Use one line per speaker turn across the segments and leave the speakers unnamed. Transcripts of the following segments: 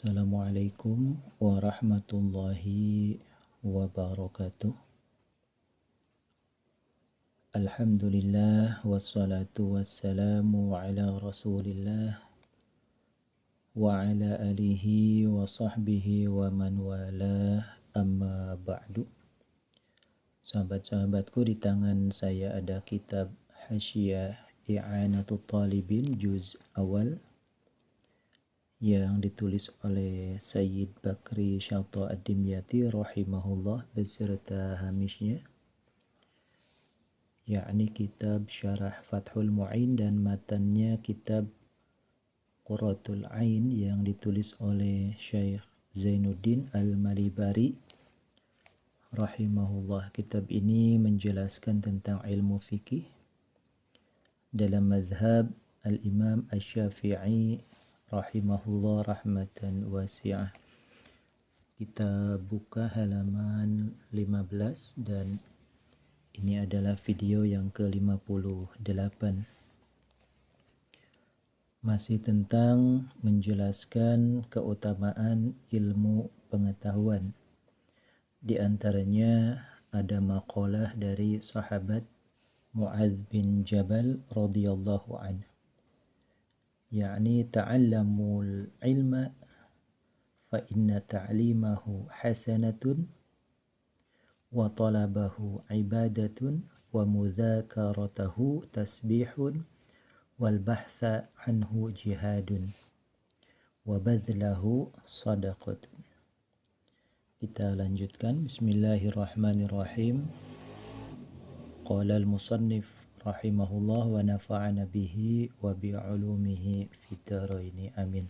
Assalamualaikum warahmatullahi wabarakatuh. Alhamdulillah wassalatu wassalamu ala rasulillah wa ala alihi wa sahbihi wa man walah, amma ba'du. Sahabat-sahabatku, di tangan saya ada kitab Hasyiah I'anatul Talibin juz awal yang ditulis oleh Sayyid Bakri Syata Ad-Dimyati rahimahullah beserta hamisnya, yakni kitab Syarah Fathul Mu'in, dan matannya kitab Qurratul Ain yang ditulis oleh Syekh Zainuddin Al-Malibari rahimahullah. Kitab ini menjelaskan tentang ilmu fikih dalam mazhab Al-Imam Asy-Syafi'i rahimahullah rahmatan wasi'ah. Kita buka halaman 15 dan ini adalah video yang ke-58. Masih tentang menjelaskan keutamaan ilmu pengetahuan. Di antaranya ada maqalah dari sahabat Mu'adz bin Jabal radhiyallahu anhu, yakni ta'allamul ilma fa inna ta'limahu hasanatun wa talabahu ibadatun wa mudzakaratahu tasbihun wal bahtha anhu jihadun wa badlahu sadaqatun. Kita lanjutkan. Bismillahirrahmanirrahim. Qala al-musannif rahimahullah wa nafa'ana bihi wa bi'ulumihi fid dharaini amin.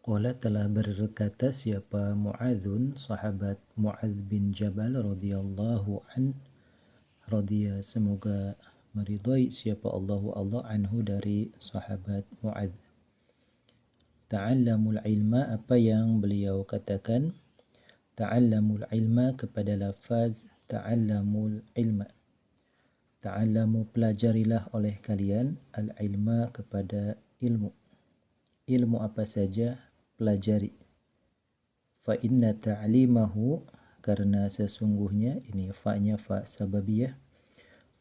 Qala, telah berkata siapa Mu'adzun, sahabat Mu'adz bin Jabal radhiyallahu radhiya, semoga meridhai siapa Allah anhu dari sahabat Mu'adz. Ta'allamul ilma, apa yang beliau katakan? Ta'allamul ilma kepada lafaz ta'allamul ilma. Ta'allamu, pelajarilah oleh kalian, al-ilma kepada ilmu. Ilmu apa saja pelajari. Fa inna ta'limahu, karena sesungguhnya, ini fa-nya fa sababiyah.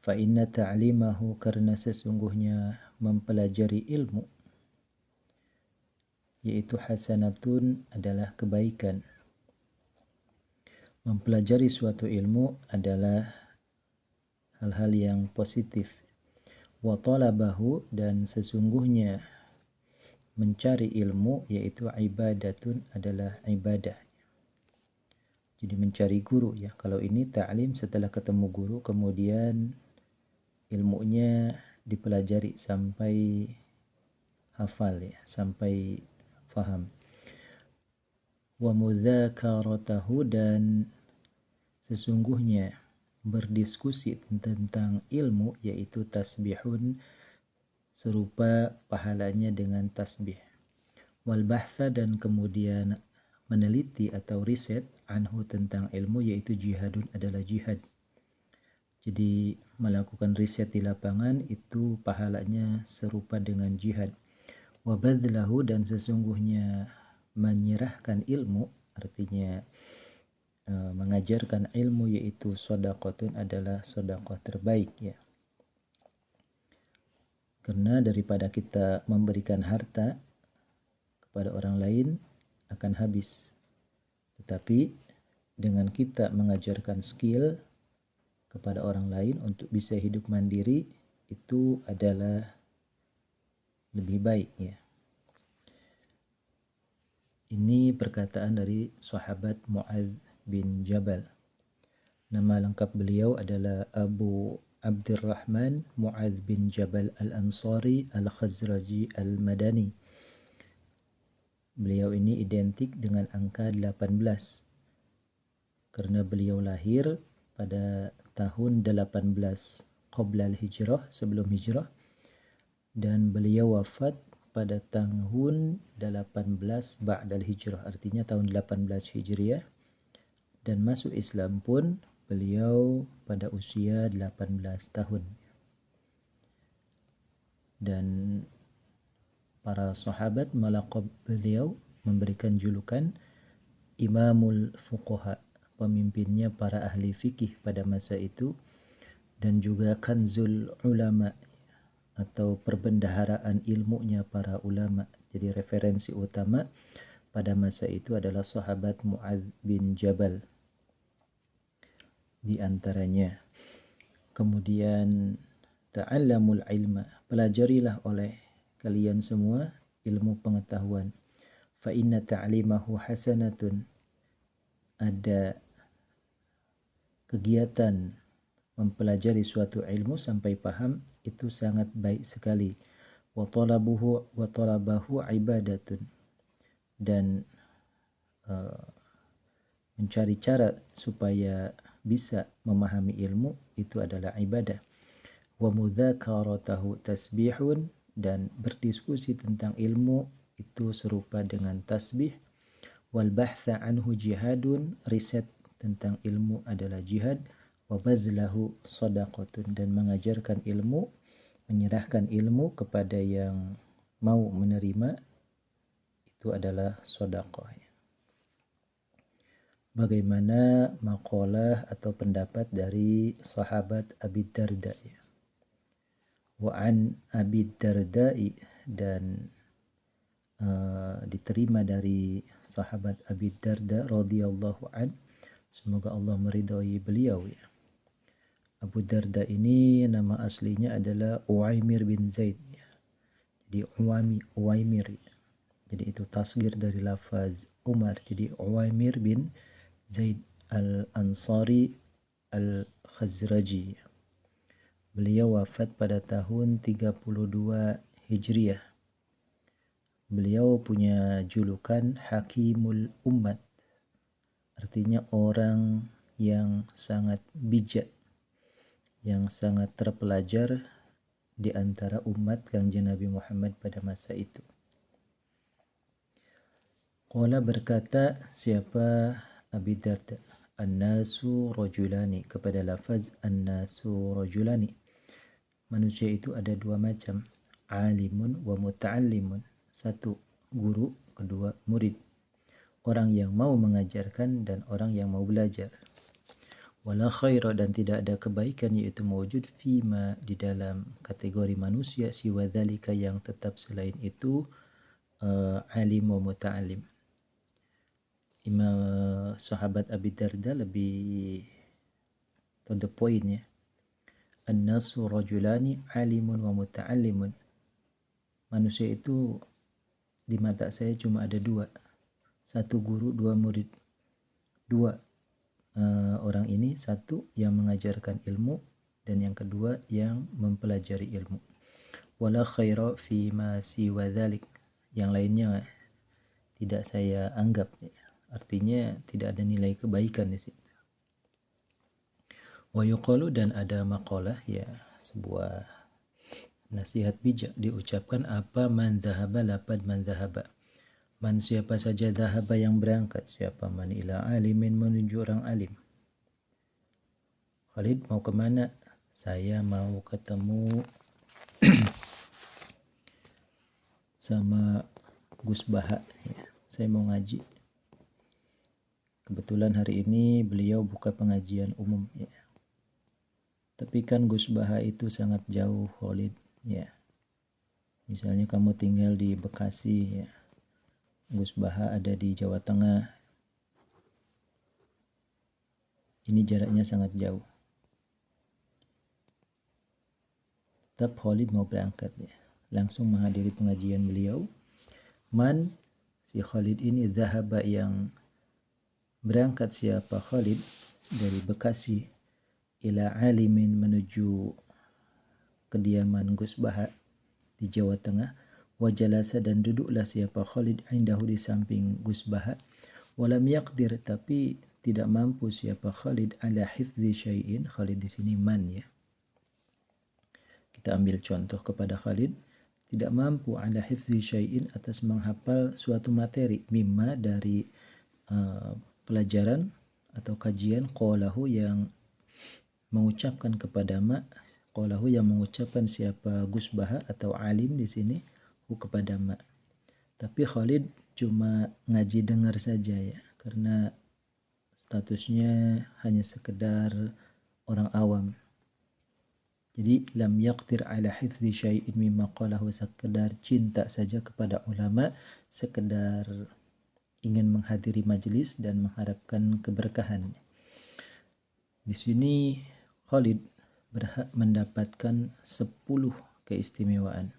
Fa inna ta'limahu, karena sesungguhnya mempelajari ilmu, yaitu hasanatun, adalah kebaikan. Mempelajari suatu ilmu adalah hal-hal yang positif. Wa talabahu, dan sesungguhnya mencari ilmu, yaitu ibadatun, adalah ibadah. Jadi mencari guru ya. Kalau ini ta'lim, setelah ketemu guru kemudian ilmunya dipelajari sampai hafal ya, sampai faham. Wa mudzakaratahu, dan sesungguhnya berdiskusi tentang ilmu, yaitu tasbihun, serupa pahalanya dengan tasbih. Wal bahtha, dan kemudian meneliti atau riset, anhu, tentang ilmu, yaitu jihadun, adalah jihad. Jadi melakukan riset di lapangan itu pahalanya serupa dengan jihad. Wa badlahu, dan sesungguhnya menyerahkan ilmu, artinya mengajarkan ilmu, yaitu shadaqatun, adalah sedekah terbaik ya. Karena daripada kita memberikan harta kepada orang lain akan habis, tetapi dengan kita mengajarkan skill kepada orang lain untuk bisa hidup mandiri, itu adalah lebih baik ya. Ini perkataan dari sahabat Mu'adz bin Jabal. Nama lengkap beliau adalah Abu Abdurrahman Mu'adz bin Jabal Al-Ansari Al-Khazraji Al-Madani. Beliau ini identik dengan angka 18 karena beliau lahir pada tahun 18 qabla al-hijrah, sebelum hijrah, dan beliau wafat pada tahun 18 ba'dal hijrah, artinya tahun 18 Hijriah, dan masuk Islam pun beliau pada usia 18 tahun. Dan para sahabat melaqab beliau, memberikan julukan Imamul Fuqaha, pemimpinnya para ahli fikih pada masa itu, dan juga Kanzul Ulama atau perbendaharaan ilmunya para ulama. Jadi referensi utama pada masa itu adalah sahabat Mu'adz bin Jabal di antaranya. Kemudian ta'allamul ilma, pelajarilah oleh kalian semua ilmu pengetahuan. Fa inna ta'limahu hasanatun, ada kegiatan mempelajari suatu ilmu sampai paham itu sangat baik sekali. Wa talabahu ibadatun, dan mencari cara supaya bisa memahami ilmu itu adalah ibadah. Wa mudzakaratahu tasbihun, dan berdiskusi tentang ilmu itu serupa dengan tasbih. Wal bahtha anhu jihadun, riset tentang ilmu adalah jihad. Wa badlahu sadaqatun, dan mengajarkan ilmu, menyerahkan ilmu kepada yang mau menerima itu adalah sedekah. Bagaimana maqalah atau pendapat dari sahabat Abi Darda? Wa an Abi Darda, dan diterima dari sahabat Abi Darda radhiyallahu an, semoga Allah meridhai beliau ya. Abu Darda ini nama aslinya adalah Uwaimir bin Zaid ya. Jadi Uwaimir ya. Jadi itu tasghir dari lafaz Umar, jadi Uwaimir bin Zaid al-Ansari al-Khazraji. Beliau wafat pada tahun 32 Hijriah. Beliau punya julukan Hakimul Ummat, artinya orang yang sangat bijak, yang sangat terpelajar di antara umat Kanjeng Nabi Muhammad pada masa itu. Qala, berkata siapa Abi Darda, an-nasu rajulani, kepada lafaz an-nasu rajulani, manusia itu ada dua macam, alimun wa muta'allimun, satu guru, kedua murid, orang yang mau mengajarkan dan orang yang mau belajar. Wala khaira, dan tidak ada kebaikan yaitu mewujud fima, di dalam kategori manusia, siwa dzalika, yang tetap selain itu, alim wa muta'allim. Sahabat Abi Darda lebih to the point ya. An-nasu rajulani alimun wa muta'allimun, manusia itu di mata saya cuma ada dua, satu guru, dua murid. Dua orang ini, satu yang mengajarkan ilmu dan yang kedua yang mempelajari ilmu. Wala khaira fi ma siwa dzalik, yang lainnya tidak saya anggap ya. Artinya tidak ada nilai kebaikan di situ. Wa yuqalu, dan ada maqalah ya, sebuah nasihat bijak diucapkan, apa man dhahaba lapad man dhahaba, man siapa saja dhahaba yang berangkat, siapa man ila alimin menuju orang alim. Khalid mau kemana? Saya mau ketemu sama Gus Baha ya. Saya mau ngaji. Kebetulan hari ini beliau buka pengajian umum ya. Tapi kan Gus Baha itu sangat jauh Khalid ya. Misalnya kamu tinggal di Bekasi ya, Gus Baha ada di Jawa Tengah. Ini jaraknya sangat jauh. Tetap Khalid mau berangkat ya, langsung menghadiri pengajian beliau. Man, si Khalid ini, dhahaba yang berangkat, siapa Khalid dari Bekasi, ila alimin menuju kediaman Gus Baha di Jawa Tengah. Wajalasa, dan duduklah siapa Khalid indahu di samping Gus Baha. Walam yaqdir, tapi tidak mampu siapa Khalid ala hifzi syai'in. Khalid di sini man ya. Kita ambil contoh kepada Khalid, tidak mampu ala hifzi syai'in, atas menghafal suatu materi, mimma dari pelajaran atau kajian, qalahu yang mengucapkan kepada qalahu yang mengucapkan siapa Gus Baha atau alim di sini, kepada ma. Tapi Khalid cuma ngaji dengar saja ya, karena statusnya hanya sekedar orang awam. Jadi lam yaqdir ala hifzi syai'in mimma qalahu, sekedar cinta saja kepada ulama, sekedar ingin menghadiri majelis dan mengharapkan keberkahan. Di sini Khalid berhak mendapatkan 10 keistimewaan.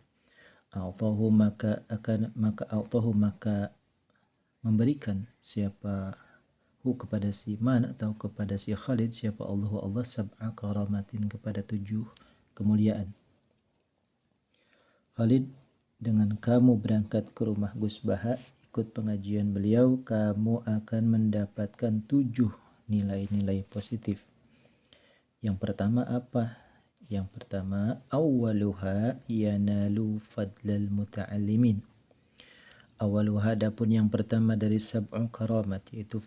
A'tahu maka memberikan siapa kepada si man atau kepada si Khalid, siapa Allah sab'a karamatin, kepada 7 kemuliaan. Khalid, dengan kamu berangkat ke rumah Gus Baha ikut pengajian beliau, kamu akan mendapatkan 7 nilai-nilai positif. Yang pertama apa? Yang pertama, awwaluha yanalu fadlal muta'allimin. Awaluha, adapun yang pertama dari sab'u karamat, yaitu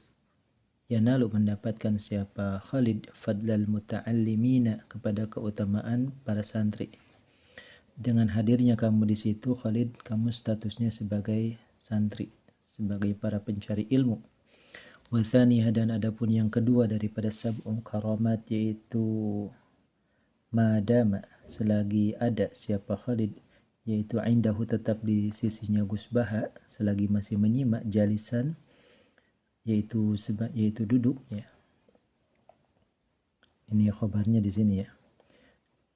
yanalu, mendapatkan siapa Khalid fadlal muta'allimina, kepada keutamaan para santri. Dengan hadirnya kamu di situ Khalid, kamu statusnya sebagai santri, sebagai para pencari ilmu. Wa thaniha, dan adapun yang kedua daripada sab'u karamat, yaitu madama, selagi ada siapa Khalid, yaitu indahu, tetap di sisinya Gus Baha, selagi masih menyimak, jalisan, yaitu duduk ya. Ini khabarnya di sini ya.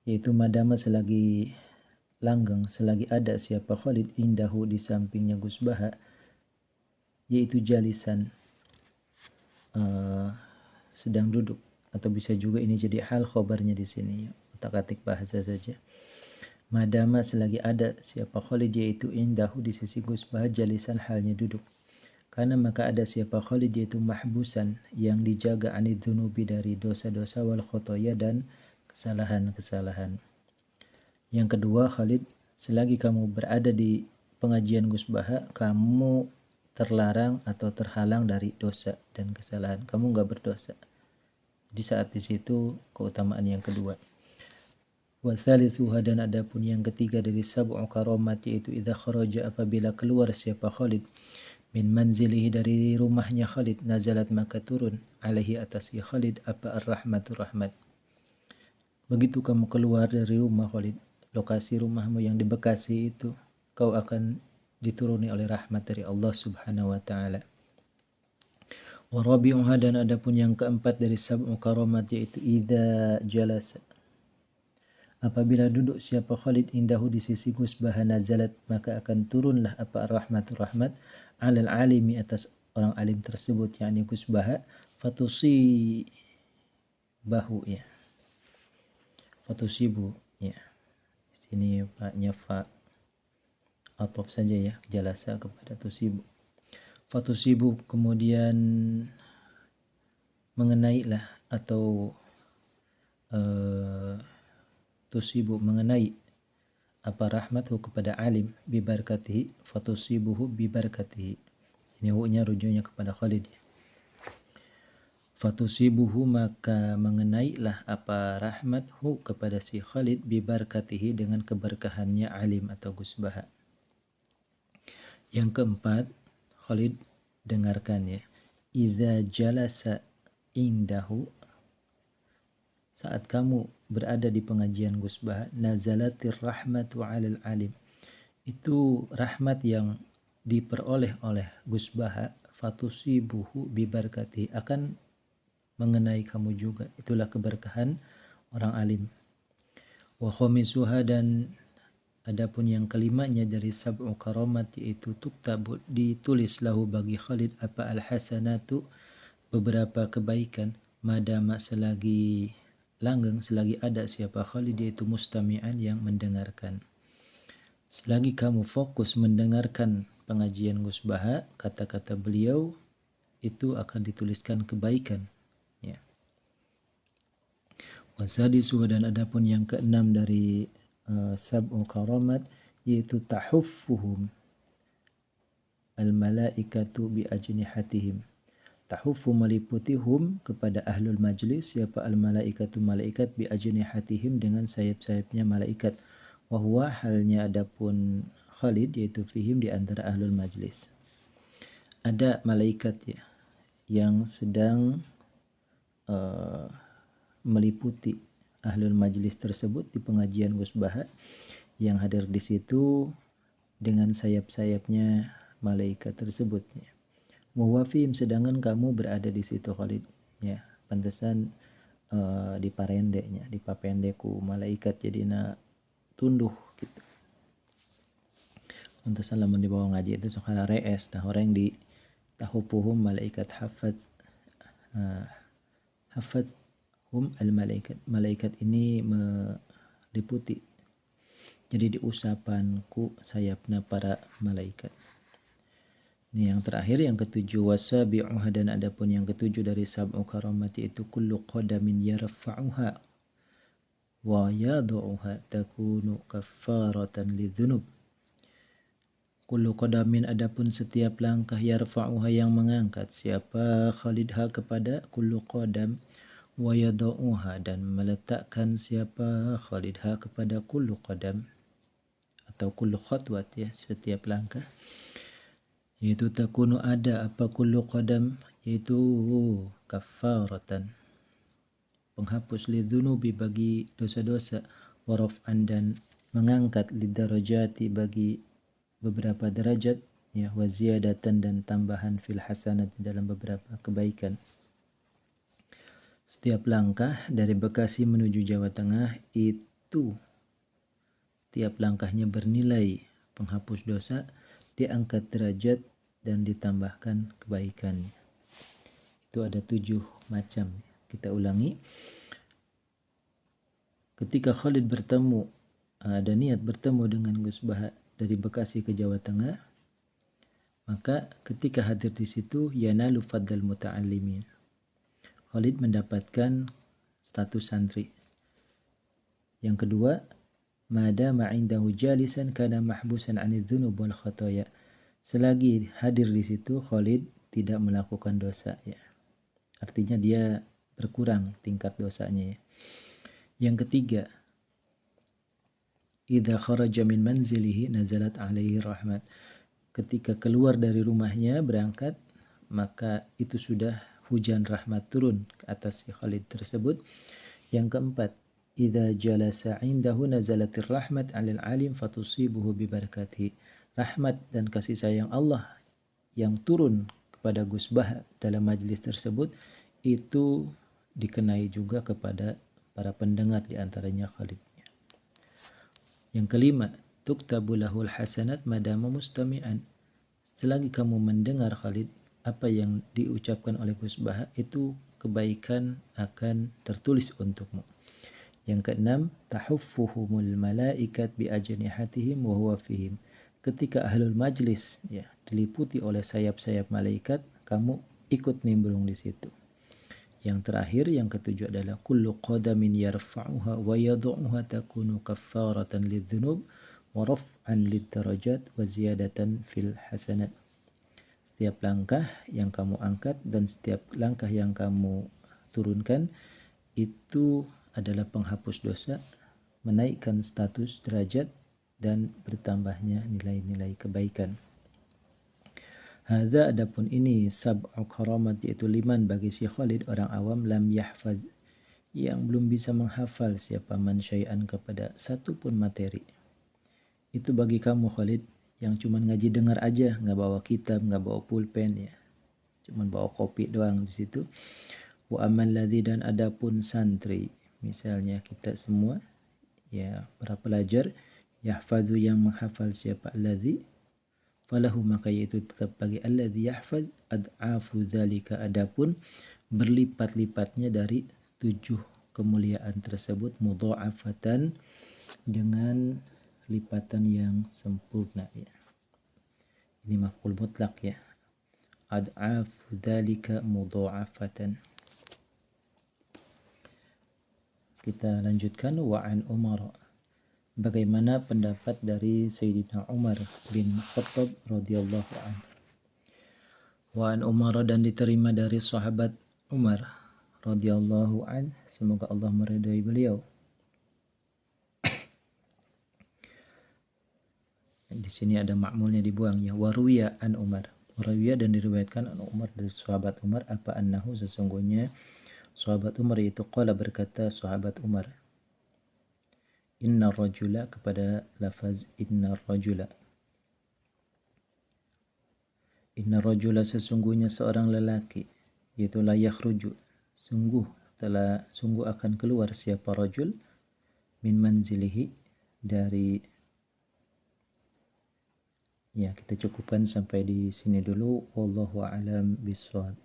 Yaitu madama, selagi langgeng, selagi ada siapa Khalid indahu, di sampingnya Gus Baha, yaitu jalisan, sedang duduk, atau bisa juga ini jadi hal khabarnya di sini ya. Otak-atik bahasa saja. Madama, selagi ada siapa Khalid, yaitu indahu, di sisi Gus Baha, jalisan, halnya duduk. Karena maka ada siapa Khalid, yaitu mahbusan, yang dijaga anid dzunubi, dari dosa-dosa, wal khotoya, dan kesalahan-kesalahan. Yang kedua, Khalid, selagi kamu berada di pengajian Gus Baha, kamu terlarang atau terhalang dari dosa dan kesalahan. Kamu nggak berdosa. Di saat di situ keutamaan yang kedua. Wa thalithuha, dan adapun yang ketiga dari sab'u karamat, yaitu idza kharaja, apabila keluar siapa Khalid min manzilihi, dari rumahnya Khalid, nazalat, maka turun, alaihi, atas si Khalid, apa ar-rahmatu, rahmat. Begitu kamu keluar dari rumah Khalid, lokasi rumahmu yang di Bekasi itu, kau akan dituruni oleh rahmat dari Allah Subhanahu wa taala. Wa rabi'uha, dan adapun yang keempat dari sab'u karamat, yaitu idza jalasa, apabila duduk siapa Khalid indahu, di sisi Gus Baha, nazalat, maka akan turunlah apa ar-rahmatu, rahmat, alal alimi, atas orang alim tersebut, yakni Gus Baha, fatusibahu ya, fatusibu ya. Di sini paknya fa ataf saja ya, jalasa kepada tusibu. Fatusibu, kemudian mengenailah, atau tusibu, mengenai apa rahmathu, kepada alim, bibarakatihi, fatusibuhu bibarakatihi. Ini hu-nya rujuknya kepada Khalid. Fatusibuhu, maka mengenailah apa rahmathu, kepada si Khalid, bibarakatihi, dengan keberkahannya alim atau Gus Baha. Yang keempat, Khalid, dengarkan ya. Idza jalasa indahu, saat kamu berada di pengajian Gus Baha, nazalatir rahmatu 'alal alim, itu rahmat yang diperoleh oleh Gus Baha, fatusibuhu bibarakati, akan mengenai kamu juga, itulah keberkahan orang alim. Wa khamisuha, dan adapun yang kelimanya dari sab'u karamat, yaitu tuktabu, ditulis lahu bagi Khalid apa al-hasanatu, beberapa kebaikan, madama, selagi langgeng, selagi ada siapa Khalid, yaitu mustami'an, yang mendengarkan. Selagi kamu fokus mendengarkan pengajian Gus Baha, kata-kata beliau itu akan dituliskan kebaikan ya. Wasadisu, dan adapun yang keenam dari sab'u karamat, yaitu tahuffuhum al-malaikatu bi ajnihatihim. Tahuffu, meliputihum, kepada ahlul majlis, siapa al-malaikatu, malaikat, bi ajnihatihim, dengan sayap-sayapnya malaikat. Wa huwa, halnya adapun Khalid, yaitu fihim, di antara ahlul majlis. Ada malaikat ya yang sedang meliputi ahlul majlis tersebut di pengajian Gus Baha. Yang hadir di situ dengan sayap-sayapnya malaikat tersebut ya. Wafihim, sedangkan kamu berada di situ Khalid ya. Pantesan diparendeknya, dipapendeku malaikat jadi tunduh gitu. Pantesan lamun di bawah ngaji itu sokala rees tah orang di tahupuhum malaikat hafaz al malaikat ini meliputi, jadi diusapanku sayapna para malaikat. Ini yang terakhir, yang ketujuh, wasabi'uha, dan adapun yang ketujuh dari sab'u karamati itu kullu qadamin yarfa'uha wa yadu'uha takunu kaffaratan lidzunub. Kullu qadamin, adapun setiap langkah, yarfa'uha, yang mengangkat siapa Khalidha kepada kullu qadam, wa yadu'uha, dan meletakkan siapa Khalidha kepada kullu qadam atau kullu khatwat ya, setiap langkah, yaitu takunu, ada apa kullu qadam, yaitu kafaratan, penghapus lidzunubi, bagi dosa-dosa, waraf'an, dan mengangkat lidarajati, bagi beberapa derajat ya, waziyadatan, dan tambahan fil hasanat, dalam beberapa kebaikan. Setiap langkah dari Bekasi menuju Jawa Tengah itu setiap langkahnya bernilai penghapus dosa, diangkat derajat, dan ditambahkan kebaikan. Itu ada 7 macam. Kita ulangi. Ketika Khalid bertemu, ada niat bertemu dengan Gus Baha dari Bekasi ke Jawa Tengah, maka ketika hadir di situ, yanalu fadl muta'allimin, Khalid mendapatkan status santri. Yang kedua, madama indahu jalisan kana mahbusan 'anil dzunub wal khataya, selagi hadir di situ Khalid tidak melakukan dosa ya. Artinya dia berkurang tingkat dosanya ya. Yang ketiga, idza kharaja min manzilihi nazalat alaihi rahmat, ketika keluar dari rumahnya berangkat, maka itu sudah hujan rahmat turun ke atas si Khalid tersebut. Yang keempat, idza jalasa indahu nazalatir rahmat 'alal alim fatusibuhu bi barakatihi, rahmat dan kasih sayang Allah yang turun kepada Gus Baha dalam majlis tersebut itu dikenai juga kepada para pendengar, di antaranya Khalid. Yang kelima, tuktabu lahul hasanat madama mustami'an, selagi kamu mendengar Khalid, apa yang diucapkan oleh Gus Baha itu kebaikan akan tertulis untukmu. Yang keenam, tahuffuhumul malaikat bi ajnihatihim wa huwa fihim, ketika ahlul majlis ya diliputi oleh sayap-sayap malaikat, kamu ikut nimbrung di situ. Yang terakhir, yang ketujuh adalah kullu qadamin yarfa'uha wa yadu'uha takunu kaffaratan lidzunub wa raf'an lidarajat wa ziyadatan fil hasanat. Setiap langkah yang kamu angkat dan setiap langkah yang kamu turunkan itu adalah penghapus dosa, menaikkan status derajat, dan bertambahnya nilai-nilai kebaikan. Hadza, adapun ini, sab'u karamat, yaitu 5 bagi si Khalid orang awam, lam yahfaz, yang belum bisa menghafal siapa man syai'an kepada satu pun materi. Itu bagi kamu Khalid yang cuman ngaji dengar aja, nggak bawa kitab, nggak bawa pulpen ya, cuman bawa kopi doang di situ. Wa amal ladzi, dan adapun santri, misalnya kita semua ya, para pelajar, yahfazu, yang menghafal siapa alladzi, falahu, maka yaitu tetap bagi alladzi yahfaz ad'afu dzalika, adapun berlipat-lipatnya dari 7 kemuliaan tersebut, mudha'afatan, dengan lipatan yang sempurna ya. Ini maf'ul mutlaq ya, ad'afu dzalika mudha'afatan. Kita lanjutkan. Wa an Umar, bagaimana pendapat dari Sayyidina Umar bin Khattab radhiyallahu anhu. Wa an Umar, dan diterima dari sahabat Umar radhiyallahu anhu, semoga Allah meridai beliau. di sini ada ma'mulnya dibuang ya. Waruya an Umar. Waruya dan diriwayatkan an Umar dari sahabat Umar apa annahu sesungguhnya sahabat Umar itu qala berkata sahabat Umar. Inna rajula kepada lafaz inna rajula. Inna rajula sesungguhnya seorang lelaki yaitu la yakhruju sungguh akan keluar siapa rajul min manzilihi dari ya kita cukupkan sampai di sini dulu wallahu a'lam bishawab.